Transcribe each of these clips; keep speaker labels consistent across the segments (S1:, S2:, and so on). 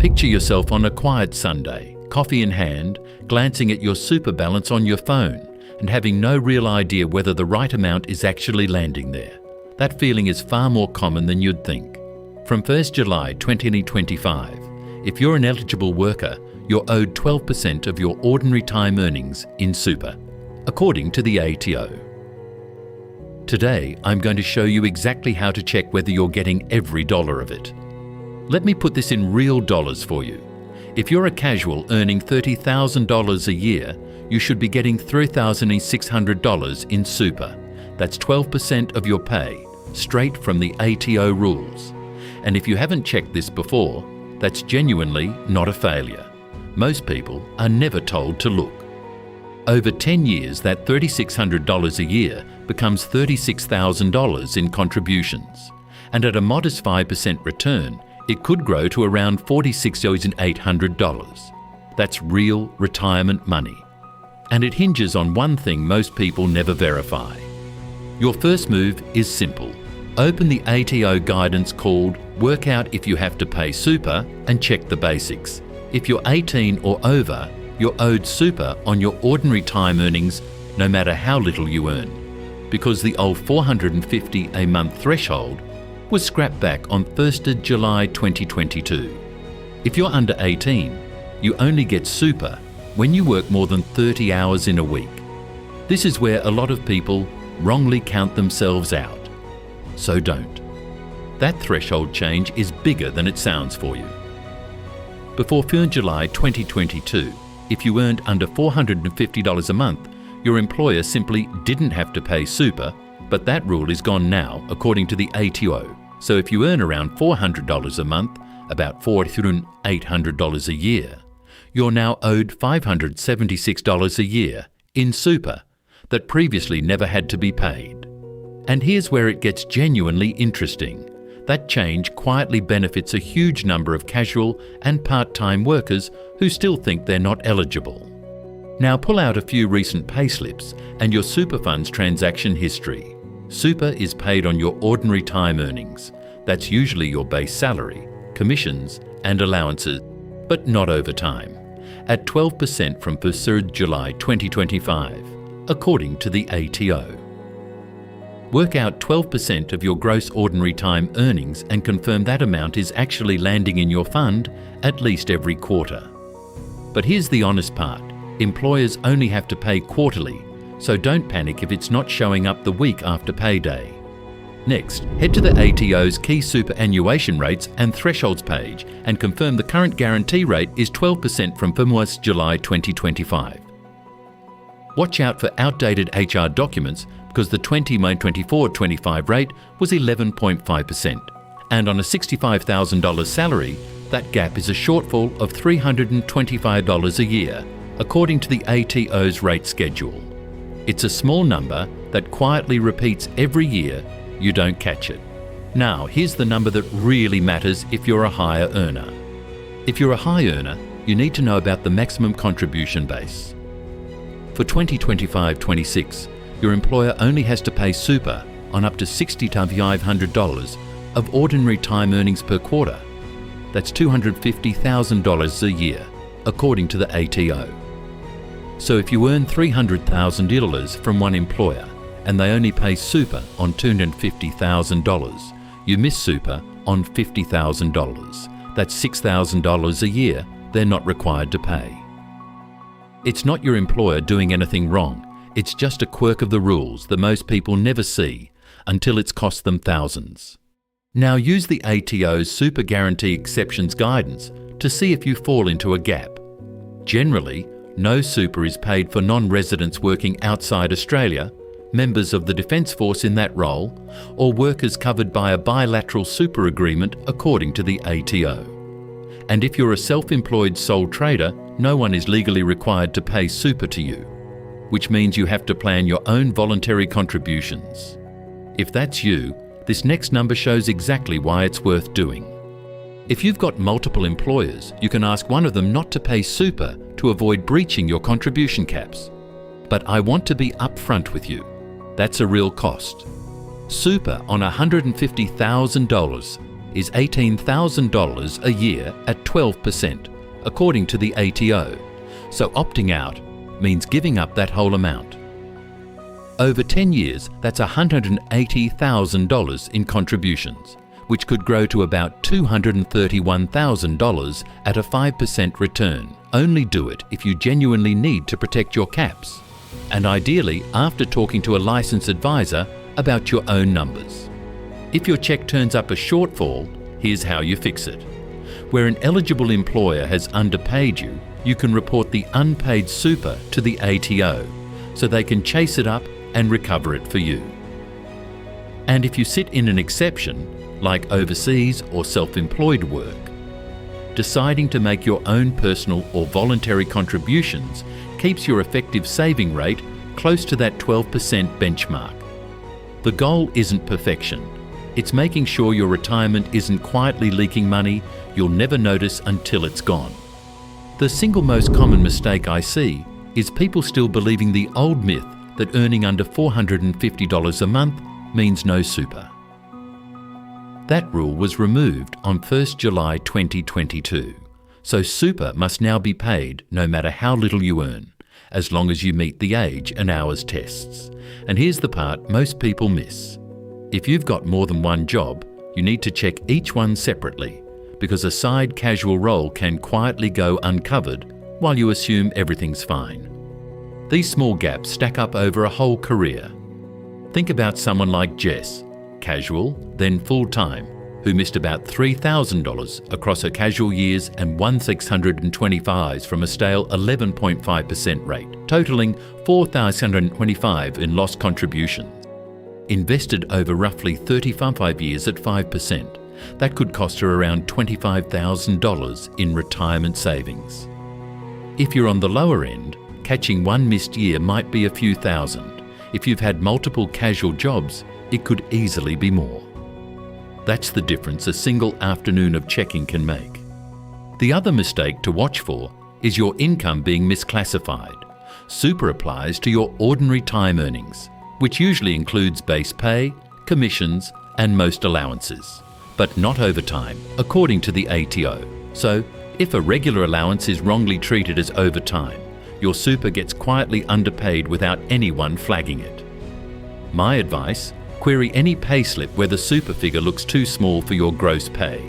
S1: Picture yourself on a quiet Sunday, coffee in hand, glancing at your super balance on your phone and having no real idea whether the right amount is actually landing there. That feeling is far more common than you'd think. From 1st July 2025, if you're an eligible worker, you're owed 12% of your ordinary time earnings in super, according to the ATO. Today, I'm going to show you exactly how to check whether you're getting every dollar of it. Let me put this in real dollars for you. If you're a casual earning $30,000 a year, you should be getting $3,600 in super. That's 12% of your pay, straight from the ATO rules. And if you haven't checked this before, that's genuinely not a failure. Most people are never told to look. Over 10 years, that $3,600 a year becomes $36,000 in contributions. And at a modest 5% return, it could grow to around $46,800. That's real retirement money. And it hinges on one thing most people never verify. Your first move is simple. Open the ATO guidance called Work Out If You Have to Pay Super and check the basics. If you're 18 or over, you're owed super on your ordinary time earnings no matter how little you earn, because the old $450 a month threshold was scrapped back on 1st July 2022. If you're under 18, you only get super when you work more than 30 hours in a week. This is where a lot of people wrongly count themselves out. So don't. That threshold change is bigger than it sounds for you. Before 1st July 2022, if you earned under $450 a month, your employer simply didn't have to pay super, but that rule is gone now, according to the ATO. So if you earn around $400 a month, about $4,800 a year, you're now owed $576 a year in super that previously never had to be paid. And here's where it gets genuinely interesting. That change quietly benefits a huge number of casual and part-time workers who still think they're not eligible. Now pull out a few recent payslips and your super funds transaction history. Super is paid on your ordinary time earnings. That's usually your base salary, commissions and allowances, but not overtime, at 12% from 1st July 2025, according to the ATO. Work out 12% of your gross ordinary time earnings and confirm that amount is actually landing in your fund at least every quarter. But here's the honest part. Employers only have to pay quarterly, so don't panic if it's not showing up the week after payday. Next, head to the ATO's key superannuation rates and thresholds page and confirm the current guarantee rate is 12% from 1st July 2025. Watch out for outdated HR documents because the 2024-25 rate was 11.5%. And on a $65,000 salary, that gap is a shortfall of $325 a year, according to the ATO's rate schedule. It's a small number that quietly repeats every year. You don't catch it. Now, here's the number that really matters if you're a higher earner. If you're a high earner, you need to know about the maximum contribution base. For 2025-26, your employer only has to pay super on up to $60,500 of ordinary time earnings per quarter. That's $250,000 a year, according to the ATO. So if you earn $300,000 from one employer and they only pay super on $250,000, you miss super on $50,000. That's $6,000 a year they're not required to pay. It's not your employer doing anything wrong. It's just a quirk of the rules that most people never see until it's cost them thousands. Now use the ATO's Super Guarantee Exceptions guidance to see if you fall into a gap. Generally, no super is paid for non-residents working outside Australia, members of the Defence Force in that role, or workers covered by a bilateral super agreement according to the ATO. And if you're a self-employed sole trader, no one is legally required to pay super to you, which means you have to plan your own voluntary contributions. If that's you, this next number shows exactly why it's worth doing. If you've got multiple employers, you can ask one of them not to pay super to avoid breaching your contribution caps. But I want to be upfront with you. That's a real cost. Super on $150,000 is $18,000 a year at 12%, according to the ATO, so opting out means giving up that whole amount. Over 10 years, that's $180,000 in contributions, which could grow to about $231,000 at a 5% return. Only do it if you genuinely need to protect your caps, and ideally after talking to a licensed advisor about your own numbers. If your cheque turns up a shortfall, here's how you fix it. Where an eligible employer has underpaid you, you can report the unpaid super to the ATO, so they can chase it up and recover it for you. And if you sit in an exception, like overseas or self-employed work, deciding to make your own personal or voluntary contributions keeps your effective saving rate close to that 12% benchmark. The goal isn't perfection. It's making sure your retirement isn't quietly leaking money you'll never notice until it's gone. The single most common mistake I see is people still believing the old myth that earning under $450 a month means no super. That rule was removed on 1st July 2022, so super must now be paid no matter how little you earn, as long as you meet the age and hours tests. And here's the part most people miss. If you've got more than one job, you need to check each one separately, because a side casual role can quietly go uncovered while you assume everything's fine. These small gaps stack up over a whole career. Think about someone like Jess, casual, then full-time, who missed about $3,000 across her casual years and won 625s from a stale 11.5% rate, totaling $4,625 in lost contributions. Invested over roughly 35 years at 5%, that could cost her around $25,000 in retirement savings. If you're on the lower end, catching one missed year might be a few thousand. If you've had multiple casual jobs, it could easily be more. That's the difference a single afternoon of checking can make. The other mistake to watch for is your income being misclassified. Super applies to your ordinary time earnings, which usually includes base pay, commissions, and most allowances, but not overtime, according to the ATO. So, if a regular allowance is wrongly treated as overtime, your super gets quietly underpaid without anyone flagging it. My advice: query any payslip where the super figure looks too small for your gross pay.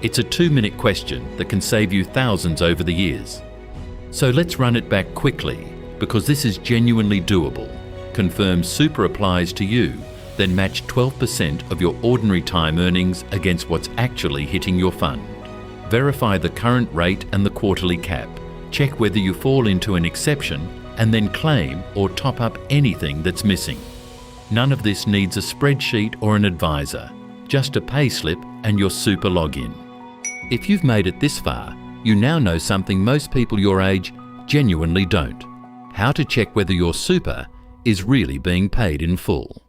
S1: It's a 2-minute question that can save you thousands over the years. So let's run it back quickly, because this is genuinely doable. Confirm super applies to you, then match 12% of your ordinary time earnings against what's actually hitting your fund. Verify the current rate and the quarterly cap. Check whether you fall into an exception, and then claim or top up anything that's missing. None of this needs a spreadsheet or an advisor, just a payslip and your super login. If you've made it this far, you now know something most people your age genuinely don't: how to check whether your super is really being paid in full.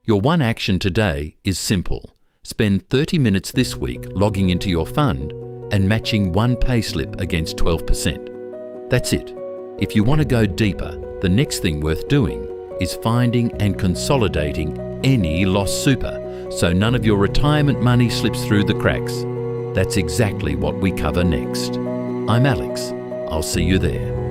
S1: Your one action today is simple. Spend 30 minutes this week logging into your fund and matching one payslip against 12%. That's it. If you want to go deeper, the next thing worth doing is finding and consolidating any lost super, so none of your retirement money slips through the cracks. That's exactly what we cover next. I'm Alex. I'll see you there.